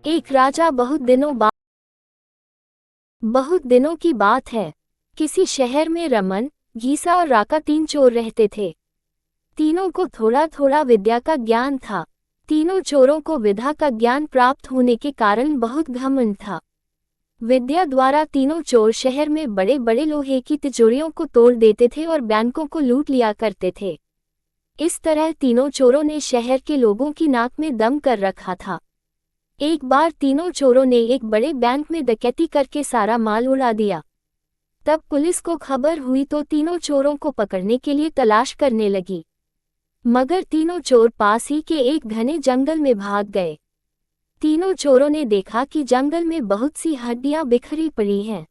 एक राजा बहुत दिनों की बात है। किसी शहर में रमन, घीसा और राका 3 चोर रहते थे। तीनों को थोड़ा थोड़ा विद्या का ज्ञान था। तीनों चोरों को विद्या का ज्ञान प्राप्त होने के कारण बहुत घमंड था। विद्या द्वारा तीनों चोर शहर में बड़े बड़े लोहे की तिजोरियों को तोड़ देते थे और बैंकों को लूट लिया करते थे। इस तरह तीनों चोरों ने शहर के लोगों की नाक में दम कर रखा था। एक बार तीनों चोरों ने एक बड़े बैंक में डकैती करके सारा माल उड़ा दिया। तब पुलिस को खबर हुई तो तीनों चोरों को पकड़ने के लिए तलाश करने लगी, मगर तीनों चोर पास ही के एक घने जंगल में भाग गए। तीनों चोरों ने देखा कि जंगल में बहुत सी हड्डियां बिखरी पड़ी हैं।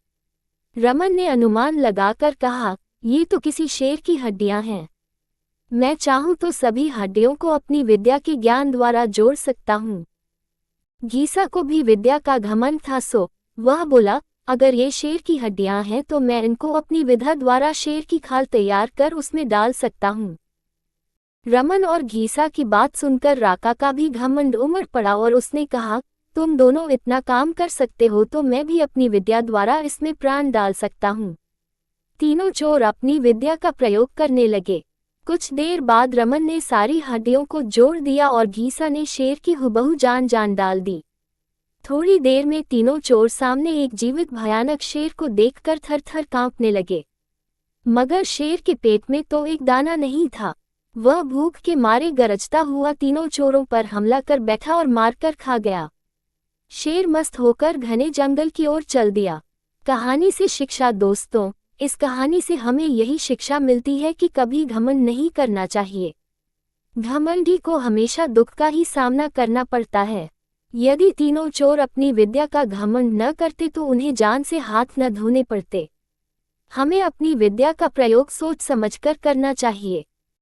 रमन ने अनुमान लगाकर कहा, ये तो किसी शेर की हड्डियां हैं। मैं चाहूं तो सभी हड्डियों को अपनी विद्या के ज्ञान द्वारा जोड़ सकता हूं। घीसा को भी विद्या का घमंड था, सो वह बोला, अगर ये शेर की हड्डियां हैं तो मैं इनको अपनी विद्या द्वारा शेर की खाल तैयार कर उसमें डाल सकता हूँ। रमन और घीसा की बात सुनकर राका का भी घमंड उमड़ पड़ा और उसने कहा, तुम दोनों इतना काम कर सकते हो तो मैं भी अपनी विद्या द्वारा इसमें प्राण डाल सकता हूँ। तीनों चोर अपनी विद्या का प्रयोग करने लगे। कुछ देर बाद रमन ने सारी हड्डियों को जोड़ दिया और घीसा ने शेर की हुबहू जान डाल दी। थोड़ी देर में तीनों चोर सामने एक जीवित भयानक शेर को देखकर थर-थर कांपने लगे। मगर शेर के पेट में तो एक दाना नहीं था। वह भूख के मारे गरजता हुआ तीनों चोरों पर हमला कर बैठा और मारकर खा गया। शेर मस्त होकर घने जंगल की ओर चल दिया। कहानी से शिक्षा दोस्तों, इस कहानी से हमें यही शिक्षा मिलती है कि कभी घमंड नहीं करना चाहिए। घमंडी को हमेशा दुख का ही सामना करना पड़ता है। यदि तीनों चोर अपनी विद्या का घमंड न करते तो उन्हें जान से हाथ न धोने पड़ते। हमें अपनी विद्या का प्रयोग सोच समझकर करना चाहिए।